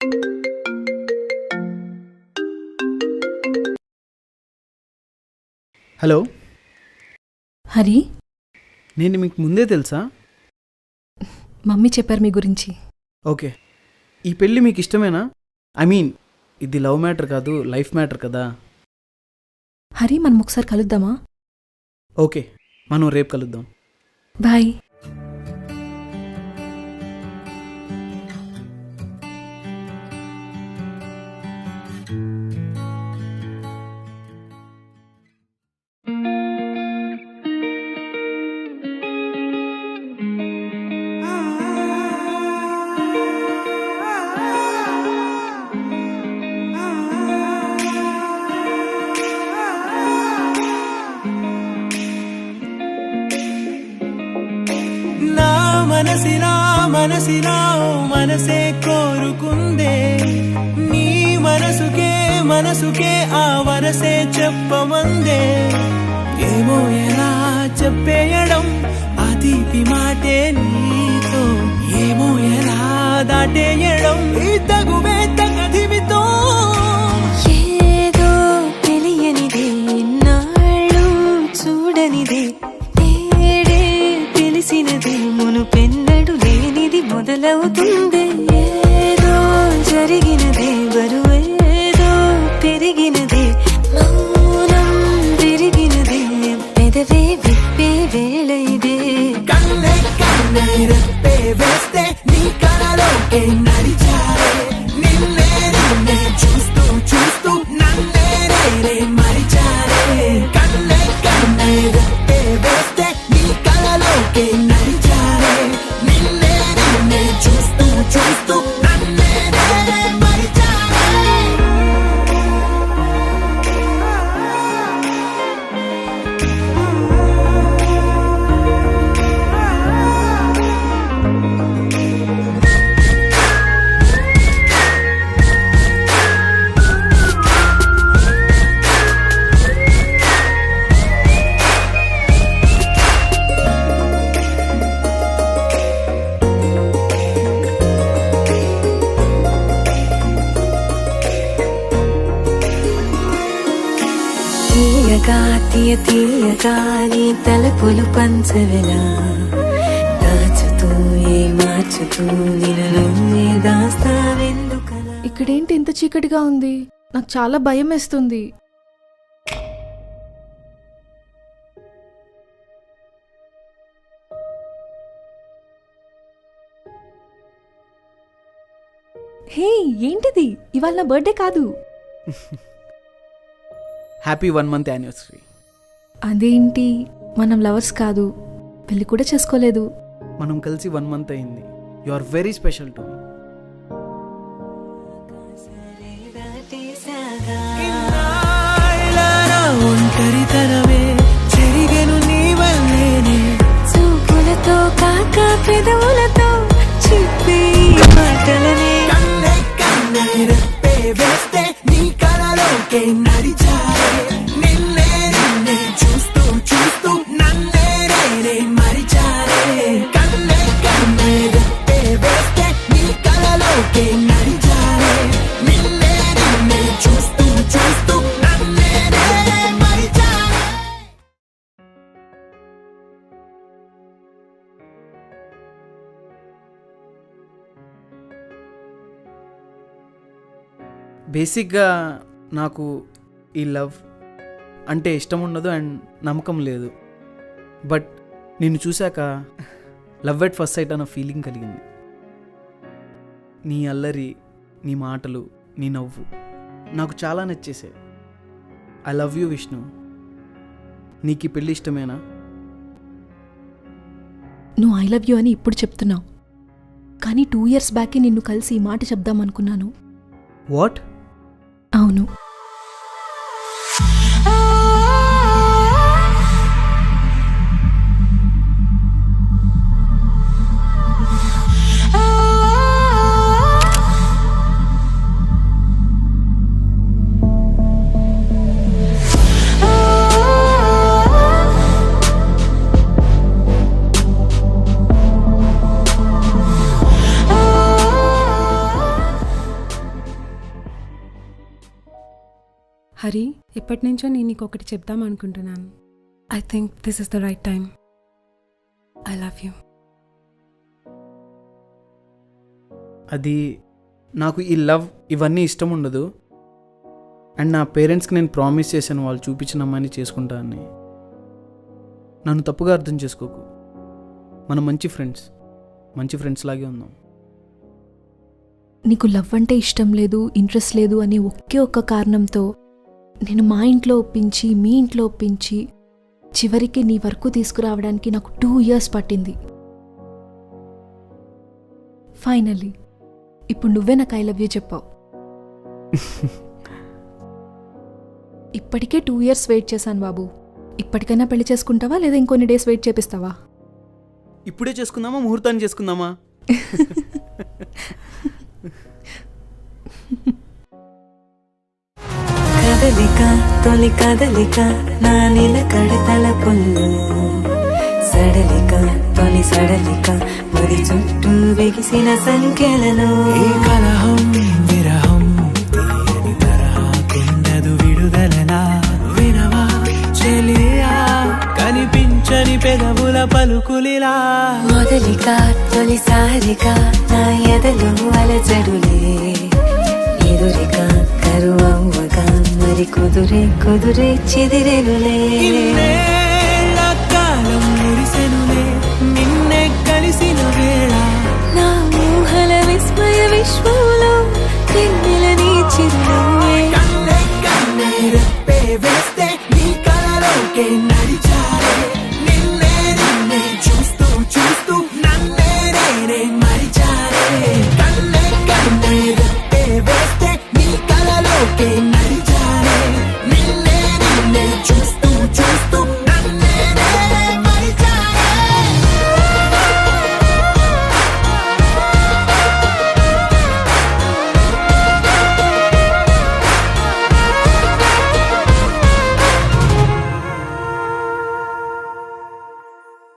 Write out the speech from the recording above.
Hello Hari, నేను మీకు ముందే తెలుసా? మమ్మీ చెప్పారు మీ గురించి. ఓకే, ఈ పెళ్ళి మీకు ఇష్టమేనా? ఐ మీన్, ఇది లవ్ మ్యాటర్ కాదు, లైఫ్ మ్యాటర్ కదా. హరి, మనం ఒకసారి కలుద్దామా? ఓకే, మనం రేపు కలుద్దాం. బాయ్. మనసిలా మనసే కోరుకుందే, నీ మనసుకే ఆ వరసే చెప్పమందే. ఏమో ఎలా చెప్పేయడం ఆ తీపి మాటే నీతో, ఏమో ఎలా దాటేయడం ఈ తగువే తగదివితో. ఏదో తెలియనిదే, నాళ్ళు చూడనిదే, తేడే తెలిసినదే, మునుపెన్నడు లేనిది మొదలవుతుంది. ఏదో జరిగినదే, బరువేదో పెరిగినదే, మౌనం విరిగినదే, పెదవే విప్పే వేళ ఇదే. కన్నే రెప్పే వేస్తే నీ కలలోకే నడిచారే, నిన్నే చూస్తూ నన్నే మరిచారే. కన్నే రెప్పే వేస్తే నీ కలలోకే నడిచారే, నిన్నే చూస్తూ నన్నే మరిచారే. తీయగా నీ తలపులు పంచవెలా, దాచుతూ మార్చుతూ నిన్ను దాస్తావెందుకలా. ఇక్కడేంటి ఇంత చీకటిగా ఉంది? నాకు చాలా భయం వేస్తుంది. హే, ఏంటిది? ఇవాళ నా బర్త్డే కాదు. Happy 1 month anniversary. అదేంటి, మనం లవర్స్ కాదు, పెళ్లి కూడా చేసుకోలేదు. మనం కలిసి 1 month అయింది. You are very special to me. ఒంటరితనమే చెరిగెను నీ వల్లేనే, చూపులతో కాక పెదవులతో చెప్పే మాటలనే. కన్నే రెప్పే వేస్తే నీ కలలోకే నడిచారే, నిన్నే చూస్తూ నన్నే మరిచారే. కన్నే రెప్పే వేస్తే నీ కలలోకే నడిచారే, నిన్నే చూస్తూ నన్నే మరిచారే. బేసిక్గా నాకు ఈ లవ్ అంటే ఇష్టం ఉండదు అండ్ నమ్మకం లేదు. బట్ నిన్ను చూశాక లవ్ ఎట్ ఫస్ట్ సైట్ అన్న ఫీలింగ్ కలిగింది. నీ అల్లరి, నీ మాటలు, నీ నవ్వు నాకు చాలా నచ్చేసాయి. I love you Vishnu. నీకు ఈ పెళ్ళి ఇష్టమేనా? నువ్వు ఐ లవ్ యూ అని ఇప్పుడు చెప్తున్నావు, కానీ 2 years బ్యాకే నిన్ను కలిసి ఈ మాట చెప్దామనుకున్నాను. వాట్? అవును. హరి, ఎప్పటి నుంచో నేను నీకు ఒకటి చెప్దాం అనుకుంటున్నాను. I think this is the right time. I love you. అది నాకు ఈ లవ్ ఇవన్నీ ఇష్టం ఉండదు. అండ్ నా పేరెంట్స్కి నేను ప్రామిస్ చేశాను వాళ్ళు చూపించిన అమ్మాయిని చేసుకుంటా అని. నన్ను తప్పుగా అర్థం చేసుకోకు. మనం మంచి ఫ్రెండ్స్ లాగే ఉందాం. నీకు లవ్ అంటే ఇష్టం లేదు, ఇంట్రెస్ట్ లేదు అనే ఒకే ఒక్క కారణంతో నేను మా ఇంట్లో ఒప్పించి మీ ఇంట్లో ఒప్పించి చివరికి నీ వరకు తీసుకురావడానికి నాకు 2 years పట్టింది. ఫైనల్లీ ఇప్పుడు నువ్వే నాకు ఐ లవ్ యూ చెప్పావు. ఇప్పటికే 2 years వెయిట్ చేశాను బాబు. ఇప్పటికైనా పెళ్లి చేసుకుంటావా లేదా ఇంకొన్ని డేస్ వెయిట్ చేపిస్తావా? ఇప్పుడే చేసుకుందామా, ముహూర్తాన్ని చేసుకుందామా? కదలిక తొలి కదలిక నా నిలకడ తలపుల్లో సడలిక తొలి సడలిక మరి చుట్టూ బిగిసిన సంఖ్యలను ఏ కలహం విరహం తీయని తరహాకున్నదు విడుదలనా వినవా చెలియా కనిపించని పెదవుల పలుకులిలా మొదలిక తొలిసారిక నా ఎదలు అలజడులే ఎదురిక కరువవ్వగా మరి కుదురే చెదిరెనులే ఇన్నేళ్ల కాలం మురిసెనులే నిన్నే కలిసిన వేళ నా ఊహల విస్మయ విశ్వంలో వెన్నెలని చిరునవ్వే కన్నే కన్నే రెప్పే వేస్తే నీ కలలోకే నడిచారే నిన్నే చూస్తూ చూస్తూ నన్నే నేనే మరిచారే కన్నే కన్నే రెప్పే వేస్తే నీ కలలోకే నడిచారే నిన్నే చూస్తూ చూస్తూ